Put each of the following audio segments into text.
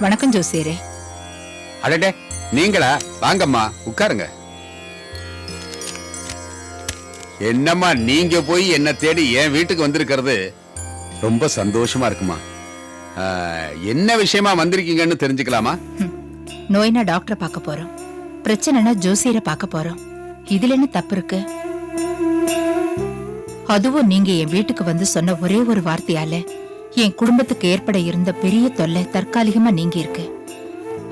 வணக்கம் ஜோசியரே. அடடே, நீங்களா? வாங்கம்மா, உட்காருங்க. என்னம்மா நீங்க போய் என்ன தேடி என் வீட்டுக்கு வந்திருக்கிறது ரொம்ப சந்தோஷமா இருக்குமா. என்ன விஷயமா வந்திருக்கீங்கன்னு தெரிஞ்சுக்கலாமா? நோய்னா டாக்டரை பார்க்க போறோம், பிரச்சனைனா ஜோசியரை பார்க்க போறோம். இதுல என்ன தப்பு இருக்கு? அதுவும் நீங்க என் வீட்டுக்கு வந்து சொன்ன ஒரே ஒரு வார்த்தையால என் குடும்பத்துக்கு ஏற்பட இருந்த பெரிய தொல்லை தற்காலிகமா நீங்க இருக்கு.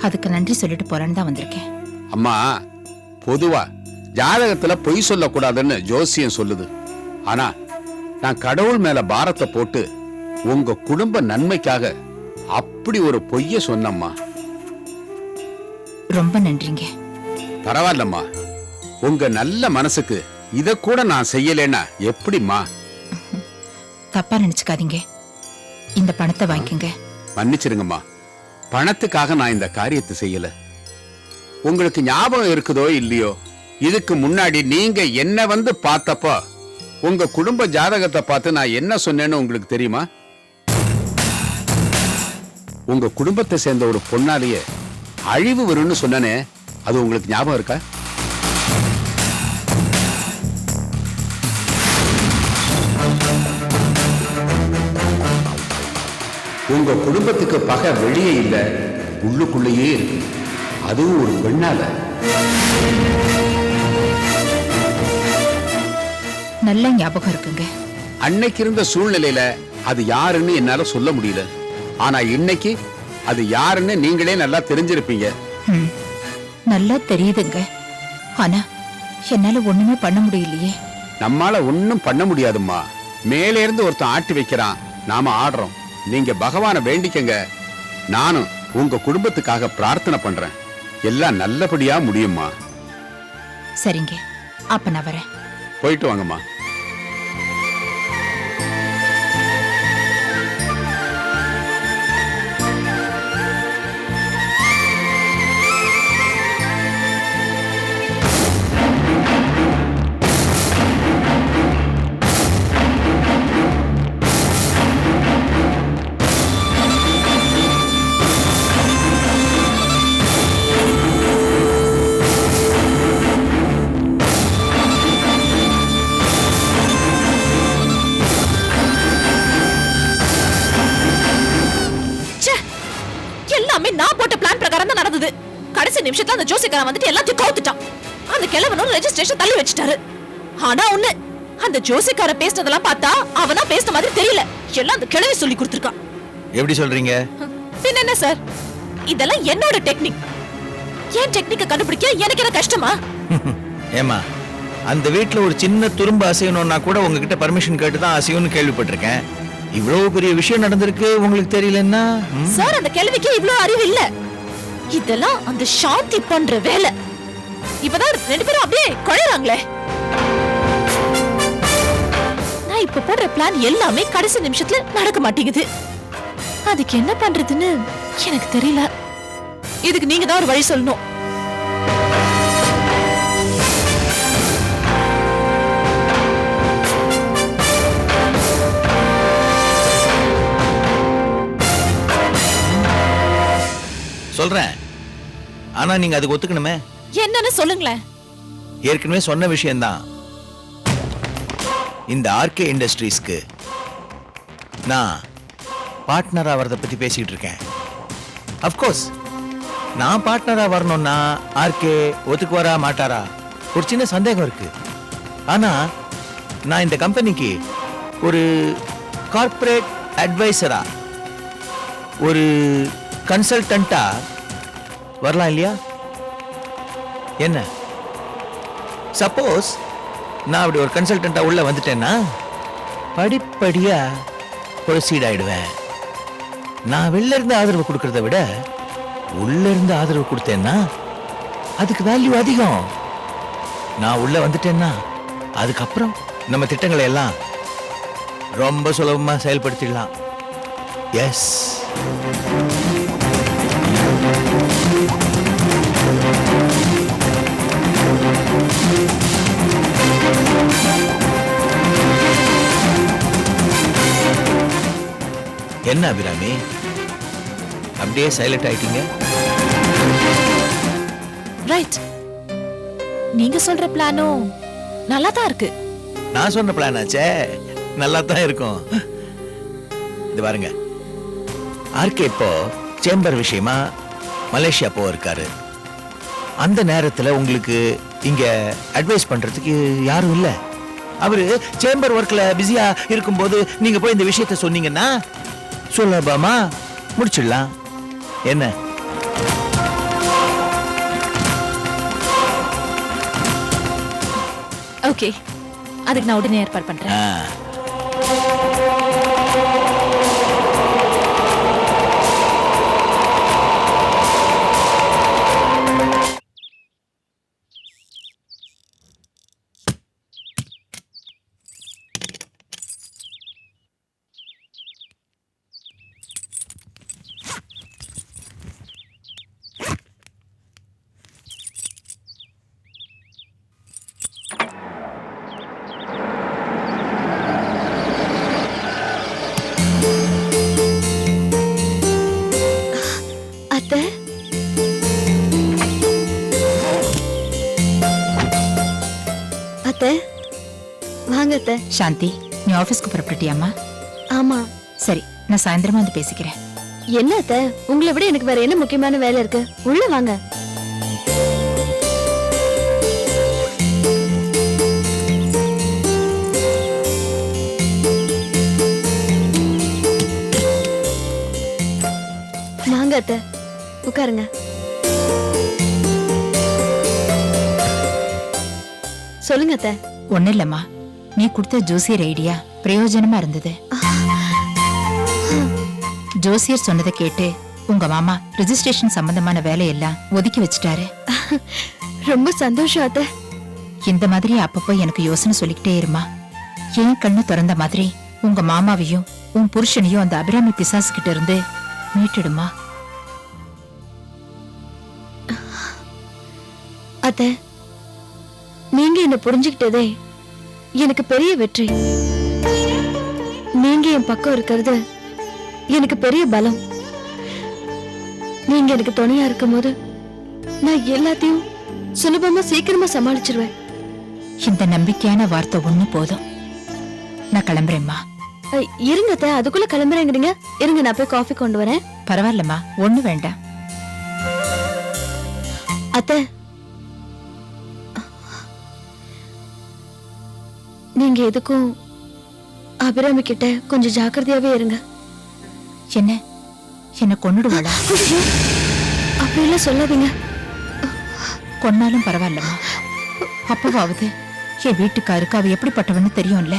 அதுக்கு நன்றி சொல்லிட்டு போறேன்னு தான் வந்திருக்கேன். அம்மா, பொதுவா ஜாதகத்துல பொய் சொல்லக்கூடாதுன்னு ஜோசியம் சொல்லுது. ஆனா நான் கடவுள் மேல பாரத்தை போட்டு உங்க குடும்ப நன்மைக்காக அப்படி ஒரு பொய்ய சொன்னம்மா. ரொம்ப நன்றிங்க. பரவாயில்லம்மா, உங்க நல்ல மனசுக்கு இத கூட நான் செய்யலன்னா எப்படிம்மா? தப்பா நினைச்சுக்காதீங்க. இந்த பணத்தை வாங்கிக்கங்க. மன்னிச்சிருங்கம்மா, பணத்துக்காக நான் இந்த காரியத்தை செய்யல. உங்களுக்கு ஞாபகம் இருக்குதோ இல்லையோ, இதுக்கு முன்னாடி நீங்க என்ன வந்து பார்த்தப்போ உங்க குடும்ப ஜாதகத்தை பார்த்து நான் என்ன சொன்னேன்னு உங்களுக்கு தெரியுமா? உங்க குடும்பத்தை சேர்ந்த ஒரு பொண்ணாலேயே அழிவு வரும்னு சொன்னனே, அது உங்களுக்கு ஞாபகம் இருக்கா? உங்க குடும்பத்துக்கு பகை வெளியே இல்ல, உள்ளுக்குள்ளேயே இருக்கு. அதுவும் ஒரு பெண்ணால. நல்ல ஞாபகம் இருக்குங்க. அன்னைக்கு இருந்த சூழ்நிலையில அது யாருன்னு என்னால சொல்ல முடியல. ஆனா இன்னைக்கு அது யாருன்னு நீங்களே நல்லா தெரிஞ்சிருப்பீங்க. நல்லா தெரியுதுங்க. ஆனா என்னால ஒண்ணுமே பண்ண முடியலையே. நம்மால ஒண்ணும் பண்ண முடியாதும்மா. மேலே இருந்து ஒருத்தன் ஆட்டி வைக்கிறான், நாம ஆடுறோம். நீங்க பகவானை வேண்டிக்கங்க. நானும் உங்க குடும்பத்துக்காக பிரார்த்தனை பண்றேன். எல்லாம் நல்லபடியா முடியுமா? சரிங்க, அப்ப நான் வரேன். போயிட்டு வாங்கம்மா. நான் போட்ட பிளான் பிரகாரம் தான் நடந்தது. கடைசி நிமிஷத்துல அந்த ஜோசிக்காரன் வந்துட்டு எல்லாத்தையும் கவுத்துட்டான். அந்த கிழவனும் ரெஜிஸ்ட்ரேஷன் தள்ளி வச்சிட்டாரு. ஆனா ஒண்ணு, அந்த ஜோசிக்கார பேசினதெல்லாம் பார்த்தா அவனா பேசின மாதிரி தெரியல. எல்லாம் அந்த கிழவி சொல்லி கொடுத்திருக்கான். எப்படி சொல்றீங்க? பின்ன என்ன சார், இதெல்லாம் என்னோட டெக்னிக். ஏன் டெக்னிக்க கண்டுபிடிக்க எனக்கு என்ன கஷ்டமா? ஏமா, அந்த வீட்ல ஒரு சின்ன துரும்பு அசையணும்னா கூட உங்ககிட்ட பர்மிஷன் கேட்டு தான் அசையும்னு கேள்விப்பட்டிருக்கேன். இவ்வளவு பெரிய விஷயம் நடந்திருக்கு, உங்களுக்கு தெரியலன்னா? சார், அந்த கேள்விக்கு இவ்வளவு அறிவு இல்ல. இதெல்லாம் அந்த சாந்தி பண்ற வேலை. இப்பதான் ரெண்டு பேரும் அப்படியே குழைறாங்களே. நான் இப்ப போடுற பிளான் எல்லாமே கடைசி நிமிஷத்துல நடக்க மாட்டேங்குது. அதுக்கு என்ன பண்றதுன்னு எனக்கு தெரியல. இதுக்கு நீங்க தான் ஒரு வழி சொல்லணும். சொல்றேன், ஆனா நீங்க அதுக்கு ஒத்துக்கணுமே. என்னன்னு சொல்லுங்களேன். ஏற்கனவே சொன்ன விஷயம்தான். இந்த ஆர்கே இண்டஸ்ட்ரீஸ்க்கு நான் பார்ட்னரா வரதை பத்தி பேசிட்டு இருக்கேன். அப்கோர்ஸ், நான் பார்ட்னரா வரணும்னா ஆர்கே ஒத்துக்குவாரா மாட்டாரா ஒரு சின்ன சந்தேகம் இருக்கு. ஆனா நான் இந்த கம்பெனிக்கு ஒரு கார்ப்பரேட் அட்வைசரா, ஒரு கன்சல்டன்ட்டா வரலாம் இல்லையா? என்ன சப்போஸ் நான் அப்படி ஒரு கன்சல்டன்ட்டா உள்ள வந்துட்டேன்னா படிப்படியா ப்ரொசீட் ஆயிடுவேன். நான் வெளில இருந்து ஆதரவு கொடுக்கறத விட உள்ள இருந்து ஆதரவு கொடுத்தேன்னா அதுக்கு வேல்யூ அதிகம். நான் உள்ள வந்துட்டேன்னா அதுக்கப்புறம் நம்ம திட்டங்களை எல்லாம் ரொம்ப சுலபமா செயல்படுத்திடலாம். எஸ். என்ன அபிராமி, அப்படியே சைலண்ட் ஆயிட்டீங்க. ரைட், நீங்க சொல்ற பிளானும் நல்லா தான் இருக்கு. நான் சொன்ன பிளான் ஆச்சே, நல்லா தான் இருக்கும். இது பாருங்க, ஆர்கே இப்போ சேம்பர் விஷயமா மலேசியா இருக்காரு. அந்த நேரத்துல உங்களுக்கு இங்க அட்வைஸ் பண்றதுக்கு யாரும் இல்ல. அவரு சேம்பர் ஒர்க்ல பிஸியா இருக்கும்போது நீங்க போய் இந்த விஷயத்த சொன்னீங்கன்னா சுலபமா முடிச்சிடலாம். என்ன? ஓகே, அதுக்கு நான் உடனே ஏற்பாடு பண்றேன். அத்தை, அத்தை வாங்க அத்தை. சாந்தி, நீ ஆபீஸ்க்கு புறப்பட்டுட்டியாமா? ஆமா. சரி, நான் சாயந்தரமா வந்து பேசிக்கிறேன். என்ன அத்தை, உங்களை விட எனக்கு வேற என்ன முக்கியமான வேலை இருக்கு? உள்ள வாங்க. வாங்க அத்தை, உட்காருங்க. சொல்லுங்க அத்தை. ஒண்ணு இல்லம்மா, நீ கொடுத்த ஜோசியர் ஐடியா பிரயோஜனமா இருந்தது. ஜோசியர் சொன்னதை கேட்டு உங்க மாமா ரெஜிஸ்ட்ரேஷன் சம்பந்தமான வேலையெல்லாம் ஒதுக்கி வச்சுட்டாரு. ரொம்ப சந்தோஷம் அத்தை. இந்த மாதிரி அப்பப்போ எனக்கு யோசனை சொல்லிக்கிட்டே இருமா. ஏன் கண்ணு திறந்த மாதிரி உங்க மாமாவையும் உன் புருஷனையும் அந்த அபிராமி பிசாசு கிட்ட இருந்து மீட்டுடுமா. அத்தை, நீங்க என்ன புரிஞ்சுக்கிட்டதே எனக்கு பெரிய வெற்றி. நீங்க என் பக்கம் இருக்கிறது எனக்கு பெரிய பலம். நீங்க எனக்கு துணையா இருக்கும் போது நான் எல்லாத்தையும் சுலபமா சீக்கிரமா சமாளிச்சிருவேன். இந்த நம்பிக்கையான வார்த்தை ஒண்ணு போதும். நான் கிளம்புறேம்மா. இருங்க அத்தை, அதுக்குள்ள கிளம்புறேங்கிறீங்க. இருங்க, நான் போய் காஃபி கொண்டு வரேன். பரவாயில்லம்மா, ஒண்ணு வேண்டாம். அத்தை, நீங்க எதுக்கும் அபிராமி கிட்ட கொஞ்சம் ஜாக்கிரதையாவே இருங்க. என்ன கொன்னுடுவாளா? அப்படிலாம் சொல்லாதீங்க. கொன்னாலும் பரவாயில்லம்மா, அப்பவாவது என் வீட்டுக்காருக்கு அவ எப்படிப்பட்டவன்னு தெரியும்ல.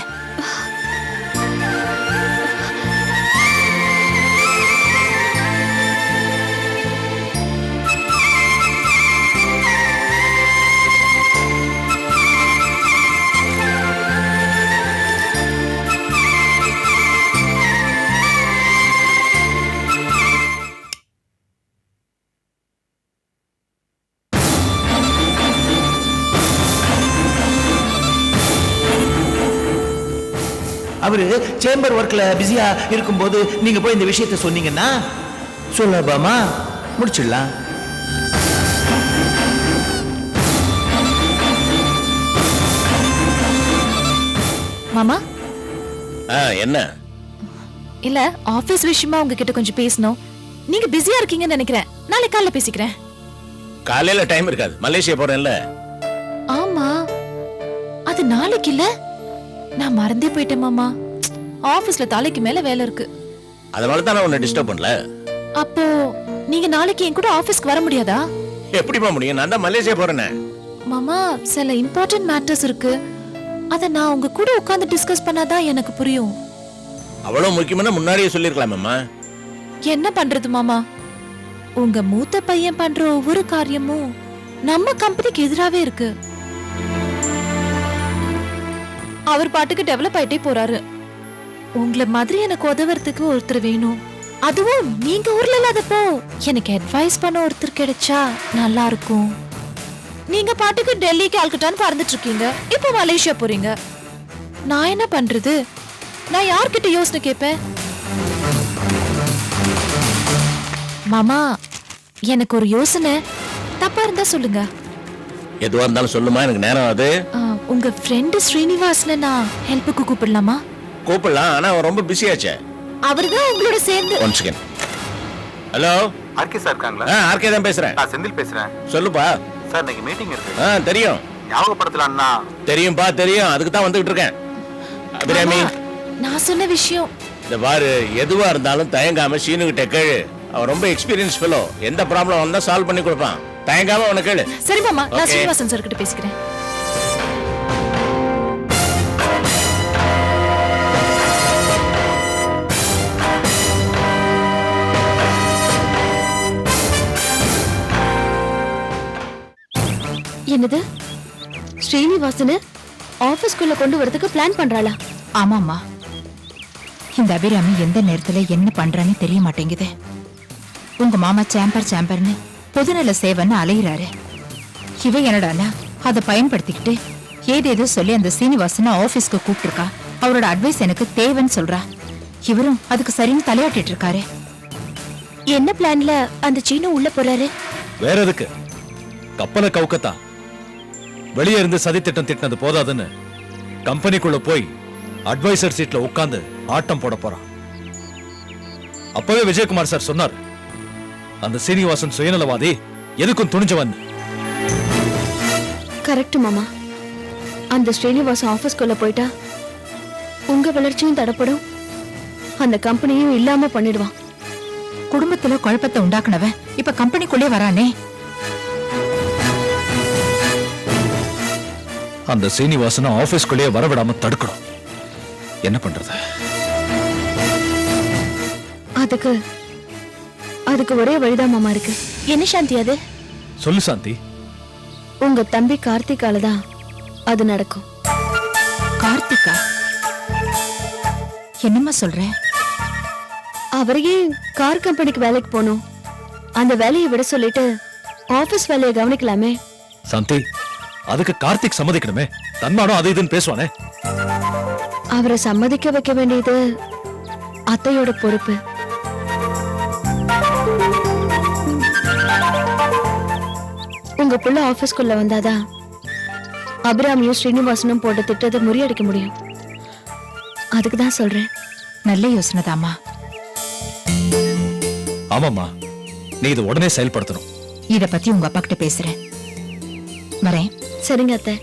அவரு சேம்பர் ஒர்க்ல பிஸியா இருக்கும்போது நீங்க போய் இந்த விஷயத்த சொன்னீங்கன்னா சுலபமா முடிச்சிடலாம். மாமா, என்ன? இல்ல, ஆபீஸ் விஷயமா உங்ககிட்ட கொஞ்சம் பேசணும். நீங்க பிஸியா இருக்கீங்கன்னு நினைக்கிறேன். நாளைக்கு காலைல பேசிக்கிறேன். காலையில டைம் இருக்காது, மலேசியா போறேன்ல. ஆமா, அது நாளைக்கு இல்ல. நான் மறந்தே போயிட்டேன் மாமா. ஆபீஸ்ல தலைக்கு மேல வேலை இருக்கு. அதனால தான் நான் உன்னை டிஸ்டர்ப் பண்ணல. அப்போ நீங்க நாளைக்கு என் கூட ஆபீஸ்க்கு வர முடியாதா? எப்படிமா முடியும்? நான் தான் மலேசியா போறேனே. மாமா, சில இம்பார்ட்டன்ட் மேட்டர்ஸ் இருக்கு. அத நான் உங்க கூட உட்கார்ந்து டிஸ்கஸ் பண்ணாதான் எனக்கு புரியும். அவ்வளவு முக்கியமான முன்னாடியே சொல்லிருக்கலாமேம்மா. என்ன பண்றது மாமா, உங்க மூத்த பையன் பண்ற ஒவ்வொரு காரியமும் நம்ம கம்பெனிக்கு எதிராவே இருக்கு. அவர் பாட்டுக்கு டெவலப் ஆயிட்டே போறாரு. உங்களை மாதிரி எனக்கு உதவுறதுக்கு ஒருத்தர் வேணும். அதுவும் நீங்க ஊர்ல இல்லாதப்போ எனக்கு அட்வைஸ் பண்ண ஒருத்தர் கிடைச்சா நல்லா இருக்கும். நீங்க பாட்டுக்கு டெல்லி கால்கட்டான்னு பறந்துட்டு இருக்கீங்க, இப்ப மலேசியா போறீங்க. நான் என்ன பண்றது? நான் யார்கிட்ட யோசனை கேட்பேன்? மாமா எனக்கு ஒரு யோசனை, தப்பா இருந்தா சொல்லுங்க. எதுவா இருந்தாலும் சொல்லுமா, எனக்கு நேரம் அது. உங்க ஃப்ரெண்டு ஸ்ரீனிவாசன நான் ஹெல்ப்புக்கு கூப்பிடலாமா? கூப்பிடலாம், ஆனா அவன் ரொம்ப பிஸியாச்சே. அவர்தான் உங்களோட சேர்ந்து. One second. Hello, RK sir இருக்காங்களா? ஆர்கே தான் பேசுறேன். நான் செந்தில் பேசுறேன். சொல்லுப்பா. சார் இன்னைக்கு மீட்டிங் இருக்கு. தெரியும். ஞாபகப்படுத்தலாம்னா? தெரியும்பா தெரியும், அதுக்கு தான் வந்துகிட்டு இருக்கேன். அபிராமி, நான் சொன்ன விஷயம் இந்த பாரு, எதுவா இருந்தாலும் தயங்காம சீனுகிட்ட கேளு. அவன் ரொம்ப எக்ஸ்பீரியன்ஸ் ஃபெலோ, எந்த ப்ராப்ளம் வந்தா சால்வ் பண்ணி கொடுப்பான். தயங்காம அவனை கேளு. சரி மாமா, நான் Okay. ஸ்ரீனிவாசன் சார் கிட்ட பேசிக்கிறேன். என்னது, ஸ்ரீனிவாசன ஆபீஸ்க்குள்ள கொண்டு வரதுக்கு பிளான் பண்றாளா? ஆமாம்மா, இந்த அபிராமி எந்த நேரத்துல என்ன பண்றான்னு தெரிய மாட்டேங்குது. உங்க மாமா சேம்பர்னு பொதுநல சேவைன்னு அலையிறாரு. இவ என்னடானா அதை பயன்படுத்திக்கிட்டு ஏதேதோ சொல்லி அந்த சீனிவாசனை ஆபீஸ்க்கு கூப்பிட்டுருக்கா. அவரோட அட்வைஸ் எனக்கு தேவைன்னு சொல்றா. இவரும் அதுக்கு சரின்னு தலையாட்டிட்டு இருக்காரு. என்ன பிளான்ல அந்த சீனு உள்ள போறாரு? வேற எதுக்கு? கப்பலை கவுக்கத்தான். வெளியே இருந்து சதித்திட்டம் திட்டினது போதாதுன்னு கம்பெனிக்குள்ள போய் அட்வைசர் சீட்ல உட்கார்ந்து ஆட்டம் போட போறான். அப்பவே விஜயகுமார் சார் சொன்னார், அந்த சீனிவாசன் சுயநலவாதி, எதுக்கும் துணிஞ்சவன். கரெக்ட் மாமா. அந்த ஸ்ரீனிவாசன் ஆபீஸ்க்குள்ள போயிட்டா உங்க வளர்ச்சியும் தடப்படும், அந்த கம்பெனியும் இல்லாம பண்ணிடுவான். குடும்பத்துல குழப்பத்தை உண்டாக்குனவன் இப்ப கம்பெனிக்குள்ளே வரானே. அந்த சீனிவாசனை ஆபீஸ்க்குள்ளேயே வரவிடாம தடுக்கணும். என்ன பண்றது? அதுக்கு ஒரே வழிதான் மாமா இருக்கு. என்ன சாந்தி அது? சொல்லு சாந்தி. உங்க தம்பி கார்த்திகால தான் அது நடக்கும். கார்த்திகா? என்னம்மா சொல்ற? அவரையே கார் கம்பெனிக்கு வேலைக்கு போகணும், அந்த வேலையை விட சொல்லிட்டு ஆபீஸ் வேலையை கவனிக்கலாமே. சாந்தி, அதுக்கு கார்த்திக் சம்மதிக்கணுமே. தன்மானம் அது இதுன்னு பேசுவானே. அவரை சம்மதிக்க வைக்க வேண்டியது அத்தையோட பொறுப்பு. உங்க புள்ள ஆபீஸ்க்குள்ள வந்தாதான் அபிராமியும் ஸ்ரீனிவாசனும் போட்ட திட்டத்தை முறியடிக்க முடியும். அதுக்குதான் சொல்றேன். நல்ல யோசனை தாமா. ஆமாம்மா, நீ இதை உடனே செயல்படுத்தணும். இத பத்தி உங்க அப்பா கிட்ட பேசுறேன். வரேன். சரிங்க அத்தை.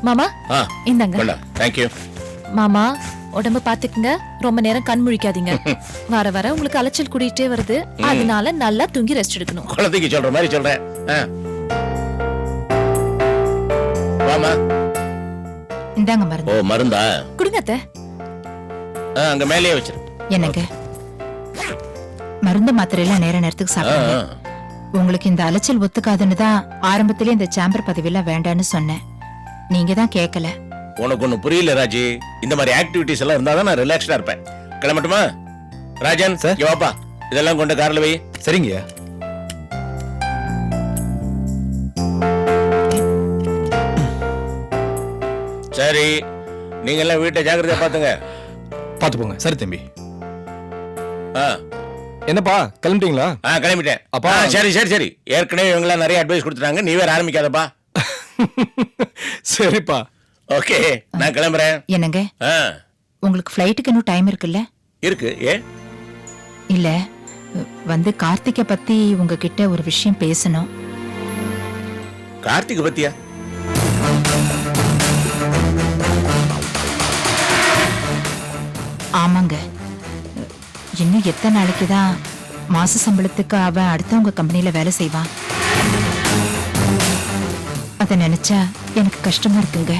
மாமா இந்தாங்க. Thank you. மாமா உடம்ப பாத்துக்குங்க, ரொம்ப நேரம் கண் முழிக்காதீங்க. வர வர உங்களுக்கு அலைச்சல் கூடிட்டே வருது, அதனால நல்லா தூங்கி ரெஸ்ட் எடுக்கணும். குழந்தைக்கு சொல்ற மாதிரி சொல்றேன். வாமா. இந்தாங்க மருந்து. ஓ, மருந்தா? குடுங்க அத்தை. அங்க மேலேயே வச்சிரு. என்னங்க, மருந்து மாத்திரை எல்லாம் நேர நேரத்துக்கு சாப்பிடுங்க. உங்களுக்கு இந்த அலைச்சல் ஒத்துக்காதுன்னு தான் ஆரம்பத்திலே இந்த சாம்பர் பதவியெல்லாம் வேண்டான்னு சொன்னேன். நீங்க தான் கேட்கல. உனக்கு ஒண்ணு புரியல ராஜி. இந்த மாதிரி ஆக்டிவிட்டிஸ் எல்லாம் இருந்தாதான் நான் ரிலாக்ஸ்டா இருப்பேன். கிளம்பட்டுமா? ராஜன் சார். இங்க வாப்பா, இதெல்லாம் கொண்டு கார்ல வை. சரிங்கய்யா. சரி, நீங்க எல்லாம் வீட்டை ஜாக்கிரதையா பாத்துங்க. பாத்து போங்க. சரி தம்பி. ஆ, என்னப்பா, கிளம்பிட்டீங்களா? கிளம்பிட்டேன். அப்பா. சரி சரி சரி, ஏற்கனவே இவங்க எல்லாம் நிறைய அட்வைஸ் கொடுத்துட்டாங்க, நீ வேற ஆரம்பிக்காதப்பா. சரிப்பா. ஓகே, நான் கிளம்புறேன். என்னங்க, உங்களுக்கு ஃப்ளைட்டுக்கு இன்னும் டைம் இருக்குல்ல? இருக்கு. ஏ இல்ல, வந்து கார்த்திகை பத்தி உங்ககிட்ட ஒரு விஷயம் பேசணும். கார்த்திக் பத்தியா? ஆமாங்க, இன்னும் எத்தனை நாளைக்கு தான் மாச சம்பளத்துக்கு அவன் அடுத்தவங்க கம்பெனில வேலை செய்வான்? அத நினைச்சா எனக்கு கஷ்டமா இருக்குங்க.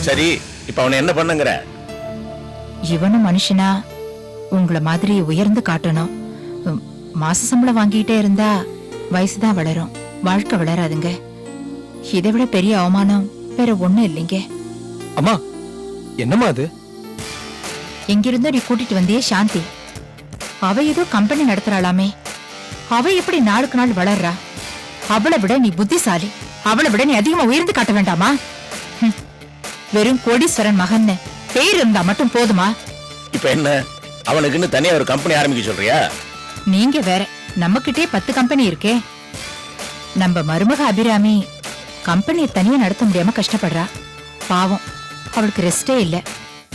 சரி, இப்ப அவனை என்ன பண்ணுங்கிற? இவனும் மனுஷனா உங்களை மாதிரி உயர்ந்து காட்டணும். மாச சம்பளம் வாங்கிட்டே இருந்தா வயசுதான் வளரும், வாழ்க்கை வளராதுங்க. இதை விட பெரிய அவமானம் வேற ஒண்ணும் இல்லைங்க. அம்மா, என்னம்மா அது? எங்கிருந்தோ நீ கூட்டிட்டு வந்தியே சாந்தி, அவ ஏதோ கம்பெனி நடத்துறாளாமே, அவ எப்படி நாளுக்கு நாள் வளர்றா? அவளை விட நீ புத்திசாலி, அவளை விட நீ அதிகமா உயர்ந்து காட்ட வேண்டாமா? வெறும் கோடீஸ்வரன் மகன்னு பேர் இருந்தா மட்டும் போதுமா? இப்ப என்ன, அவனுக்குன்னு தனியா ஒரு கம்பெனி ஆரம்பிக்க சொல்றியா? நீங்க வேற, நம்ம கிட்டே 10 கம்பெனி இருக்கே. நம்ம மருமக அபிராமி கம்பெனியை தனியா நடத்த முடியாம கஷ்டப்படுறா. பாவம், அவளுக்கு ரெஸ்டே இல்ல.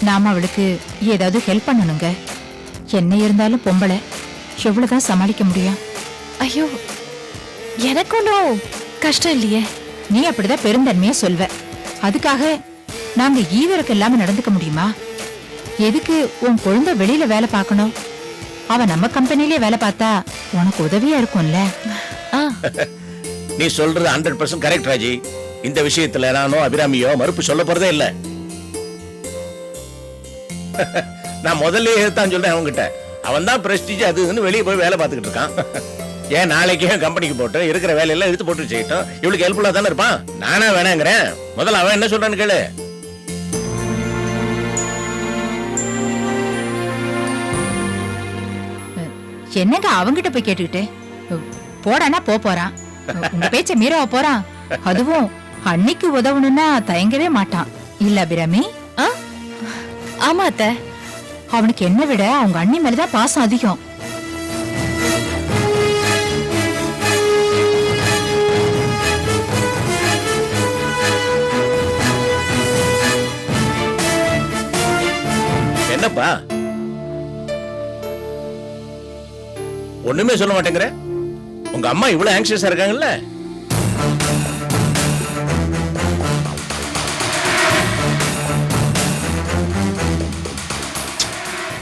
நாம அவளுக்கு ஏதாவது ஹெல்ப் பண்ணணுங்க. என்ன இருந்தாலும் பொம்பளை, எவ்வளவுதான் சமாளிக்க முடியும்? ஐயோ, எனக்கு ஒன்றும் கஷ்டம் இல்லையே. நீ அப்படிதான் பெருந்தன்மையா சொல்வ. அதுக்காக நாங்க ஈவருக்கு இல்லாம நடந்துக்க முடியுமா? எதுக்கு உன் குழந்தை வெளியில வேலை பார்க்கணும்? அவ நம்ம கம்பெனிலே வேலை பார்த்தா உனக்கு உதவியா இருக்கும்ல. நீ சொல்றது 100% கரெக்ட் ராஜி. இந்த விஷயத்துல நானோ அபிராமியோ மறுப்பு சொல்ல போறதே இல்ல. நான் முதல்ல எதிர்த்தான் சொல்றேன் அவன்கிட்ட. அவன் தான் பிரஸ்டீஜ் அது இதுன்னு வெளியே போய் வேலை பார்த்துக்கிட்டு இருக்கான். ஏன் நாளைக்கே கம்பெனிக்கு போட்டு இருக்கிற வேலையெல்லாம் எடுத்து போட்டு செய்யட்டும். இவளுக்கு ஹெல்ப்ஃபுல்லா தானே இருப்பான். நானா வேணாங்கிறேன். முதல்ல அவன் என்ன சொல்றான்னு கேளு. என்னங்க அவங்கிட்ட போய் கேட்டுக்கிட்டு? போடானா போறான். உங்க பேச்ச மீறவா போறான்? அதுவும் அன்னைக்கு உதவணும்னா தயங்கவே மாட்டான். இல்ல அபிராமி? ஆமா அத்தை. அவனுக்கு என்ன விட அவங்க அண்ணி மேலதான் பாசம் அதிகம். என்னப்பா ஒண்ணுமே சொல்ல மாட்டேங்கிற? உங்க அம்மா இவ்வளவு ஆங்ஷியஸா இருக்காங்கல்ல?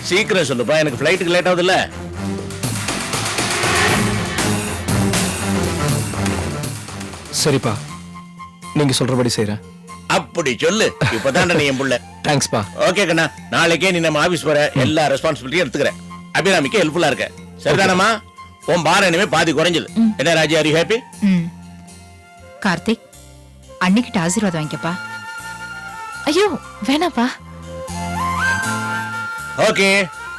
சீக்கிரம் சொல்லுப்பா, எனக்கு ஃப்ளைட்டுக்கு லேட் ஆகுதுல்ல. சரிப்பா, நீங்க சொல்றபடி செய்றேன். அப்படி சொல்லு. இப்பதான் நீ என் புள்ள. தேங்க்ஸ்பா. ஓகே கண்ணா, நாளைக்கே நீ நம்ம ஆபீஸ் போற எல்லா ரெஸ்பான்சிபிலிட்டியும் எடுத்துக்கிறேன். அபிராமிக்கு ஹெல்ப்ஃபுல்லா இருக்க. சரிதானம்மா? உன் பாரம் இனிமே பாதி குறைஞ்சது. என்ன Raji, are you happy? Karthik, அன்னிக்கிட்ட ஆசீர்வாதம் வாங்கிக்கப்பா. ஐயோ வேணாப்பா. Okay,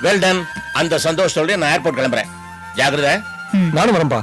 well done. அந்த சந்தோஷத்தோட நான் ஏர்போர்ட் கிளம்புறேன். ஜாக்கிரதை. நானும் வரேன்பா.